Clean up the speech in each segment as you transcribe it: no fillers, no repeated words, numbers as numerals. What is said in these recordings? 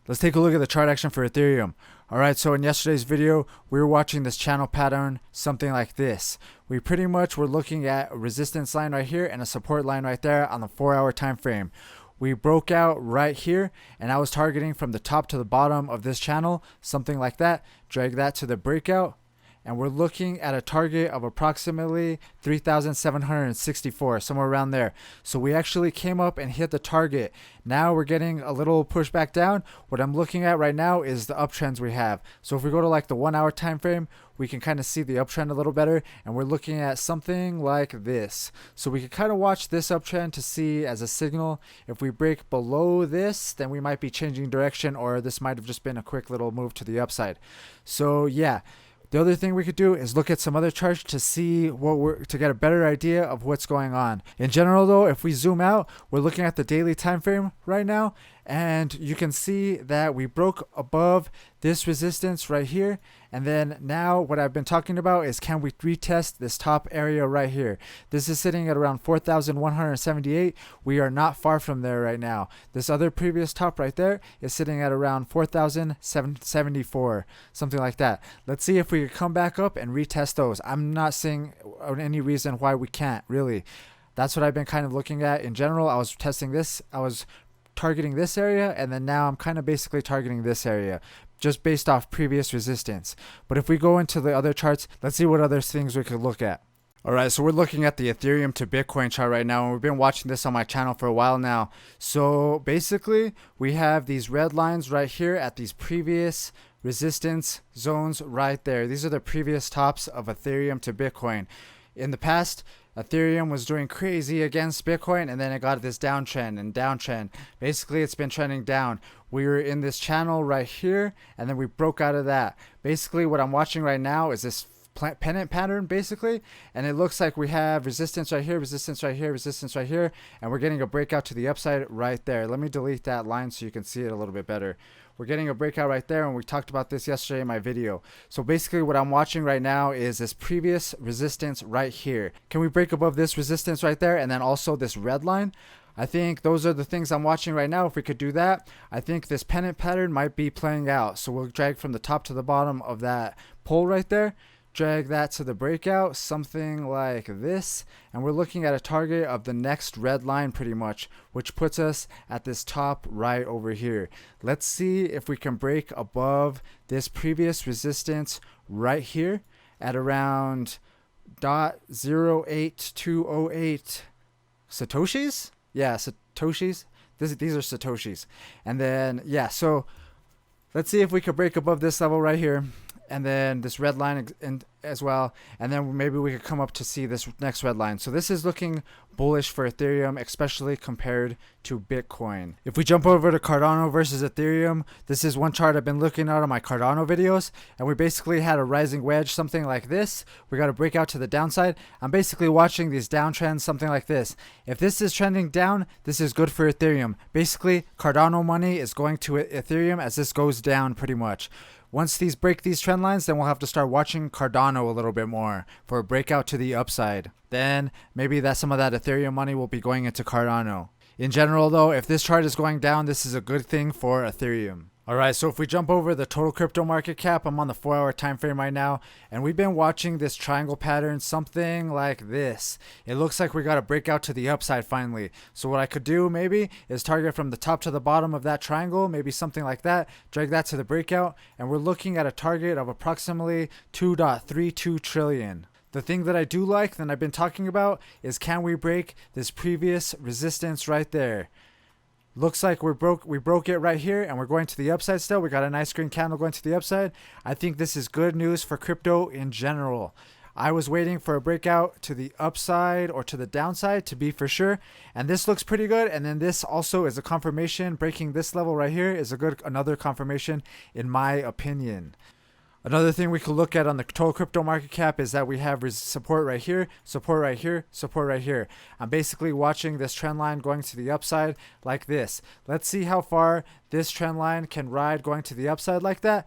Let's take a look at the chart action for Ethereum. Alright, so in yesterday's video, we were watching this channel pattern, something like this. We pretty much were looking at a resistance line right here and a support line right there on the 4-hour time frame. We broke out right here, and I was targeting from the top to the bottom of this channel, something like that. Drag that to the breakout. And we're looking at a target of approximately 3,764, somewhere around there. So we actually came up and hit the target. Now we're getting a little pushback down. What I'm looking at right now is the uptrends we have. So if we go to like the 1-hour time frame, we can kind of see the uptrend a little better, and we're looking at something like this. So we can kind of watch this uptrend to see as a signal. If we break below this, then we might be changing direction, or this might have just been a quick little move to the upside. So yeah. The other thing we could do is look at some other charts to see to get a better idea of what's going on. In general though, if we zoom out, we're looking at the daily time frame right now, and you can see that we broke above this resistance right here. And then now what I've been talking about is, can we retest this top area right here? This is sitting at around 4,178. We are not far from there right now. This other previous top right there is sitting at around 4,774, something like that. Let's see if we can come back up and retest those. I'm not seeing any reason why we can't, really. That's what I've been kind of looking at in general. I was testing this. I was targeting this area, and then now I'm kind of basically targeting this area just based off previous resistance. But if we go into the other charts, let's see what other things we could look at. Alright, so we're looking at the Ethereum to Bitcoin chart right now, and we've been watching this on my channel for a while now. So basically, we have these red lines right here at these previous resistance zones right there. These are the previous tops of Ethereum to Bitcoin. In the past, Ethereum was doing crazy against Bitcoin, and then it got this downtrend and downtrend. Basically, it's been trending down. We were in this channel right here, and then we broke out of that. Basically, what I'm watching right now is this pennant pattern, basically, and it looks like we have resistance right here, resistance right here, resistance right here, and we're getting a breakout to the upside right there. Let me delete that line so you can see it a little bit better. We're getting a breakout right there, and we talked about this yesterday in my video. So basically what I'm watching right now is this previous resistance right here. Can we break above this resistance right there, and then also this red line? I think those are the things I'm watching right now. If we could do that, I think this pennant pattern might be playing out. So we'll drag from the top to the bottom of that pole right there, drag that to the breakout, something like this, and we're looking at a target of the next red line pretty much, which puts us at this top right over here. Let's see if we can break above this previous resistance right here at around 0.08208 satoshis. Yeah, satoshis. These are satoshis. And then yeah, so let's see if we could break above this level right here, and then this red line as well, and then maybe we could come up to see this next red line. So this is looking bullish for Ethereum, especially compared to Bitcoin. If we jump over to Cardano versus Ethereum, this is one chart I've been looking at on my Cardano videos, and we basically had a rising wedge, something like this. We got a breakout to the downside. I'm basically watching these downtrends, something like this. If this is trending down, this is good for Ethereum. Basically, Cardano money is going to Ethereum as this goes down pretty much. Once these break these trend lines, then we'll have to start watching Cardano a little bit more for a breakout to the upside. Then maybe that some of that Ethereum money will be going into Cardano. In general though, if this chart is going down, this is a good thing for Ethereum. Alright, so if we jump over the total crypto market cap, I'm on the 4-hour time frame right now, and we've been watching this triangle pattern, something like this. It looks like we got a breakout to the upside finally. So what I could do maybe is target from the top to the bottom of that triangle, maybe something like that, drag that to the breakout, and we're looking at a target of approximately 2.32 trillion. The thing that I do like, that I've been talking about, is can we break this previous resistance right there? Looks like we broke it right here, and we're going to the upside still. We got a nice green candle going to the upside. I think this is good news for crypto in general. I was waiting for a breakout to the upside or to the downside to be for sure, and this looks pretty good. And then this also is a confirmation. Breaking this level right here is another confirmation in my opinion. Another thing we could look at on the total crypto market cap is that we have support right here, support right here, support right here. I'm basically watching this trend line going to the upside like this. Let's see how far this trend line can ride going to the upside like that.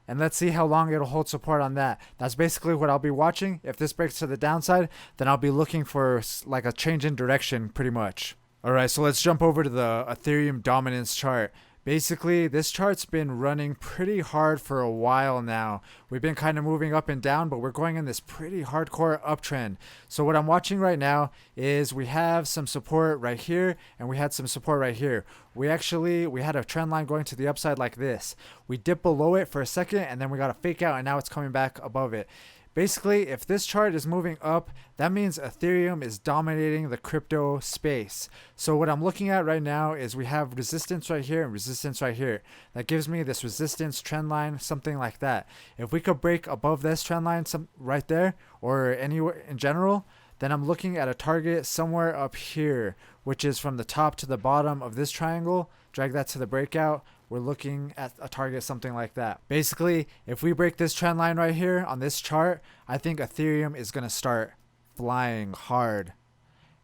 And let's see how long it'll hold support on that. That's basically what I'll be watching. If this breaks to the downside, then I'll be looking for like a change in direction pretty much. Alright, so let's jump over to the Ethereum dominance chart. Basically, this chart's been running pretty hard for a while now. We've been kind of moving up and down, but we're going in this pretty hardcore uptrend. So what I'm watching right now is we have some support right here, and we had some support right here. We had a trend line going to the upside like this. We dipped below it for a second, and then we got a fake out, and now it's coming back above it. Basically, if this chart is moving up, that means Ethereum is dominating the crypto space. So what I'm looking at right now is we have resistance right here and resistance right here. That gives me this resistance trend line, something like that. If we could break above this trend line right there, or anywhere in general, then I'm looking at a target somewhere up here, which is from the top to the bottom of this triangle. Drag that to the breakout. We're looking at a target something like that. Basically, if we break this trend line right here on this chart, I think Ethereum is going to start flying hard.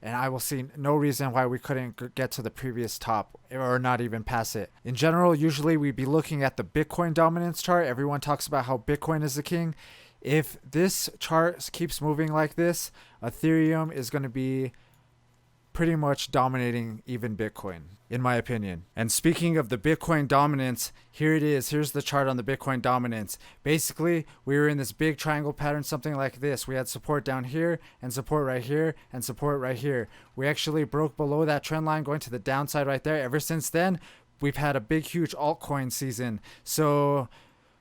And I will see no reason why we couldn't get to the previous top or not even pass it. In general, usually we'd be looking at the Bitcoin dominance chart. Everyone talks about how Bitcoin is the king. If this chart keeps moving like this, Ethereum is going to be pretty much dominating even Bitcoin, in my opinion. And speaking of the Bitcoin dominance, here it is. Here's the chart on the Bitcoin dominance. Basically, we were in this big triangle pattern, something like this. We had support down here and support right here and support right here. We actually broke below that trend line going to the downside right there. Ever since then, we've had a big, huge altcoin season. So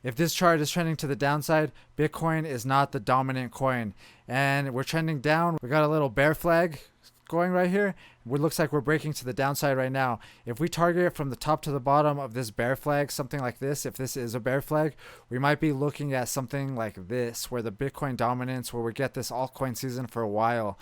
if this chart is trending to the downside, Bitcoin is not the dominant coin. And we're trending down. We got a little bear flag going right here. It looks like we're breaking to the downside right now. If we target from the top to the bottom of this bear flag, something like this, if this is a bear flag, we might be looking at something like this, where the Bitcoin dominance, where we get this altcoin season for a while.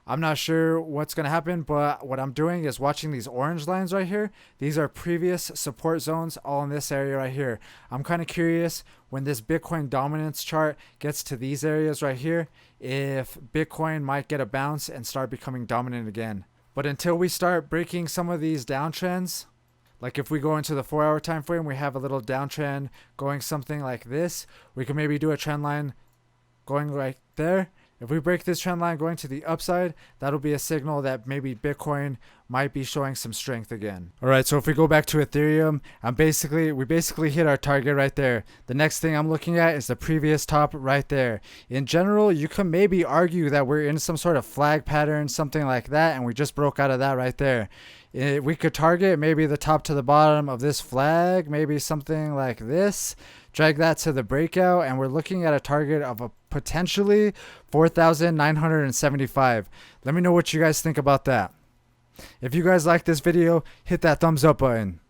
I'm not sure what's going to happen, but what I'm doing is watching these orange lines right here. These are previous support zones all in this area right here. I'm kind of curious when this Bitcoin dominance chart gets to these areas right here, if Bitcoin might get a bounce and start becoming dominant again. But until we start breaking some of these downtrends, like if we go into the 4-hour time frame, we have a little downtrend going something like this. We can maybe do a trend line going right there. If we break this trend line going to the upside, that'll be a signal that maybe Bitcoin might be showing some strength again. All right, so if we go back to Ethereum, we basically hit our target right there. The next thing I'm looking at is the previous top right there. In general, you can maybe argue that we're in some sort of flag pattern, something like that, and we just broke out of that right there. We could target maybe the top to the bottom of this flag, maybe something like this. Drag that to the breakout, and we're looking at a target of a potentially 4,975. Let me know what you guys think about that. If you guys like this video, hit that thumbs up button.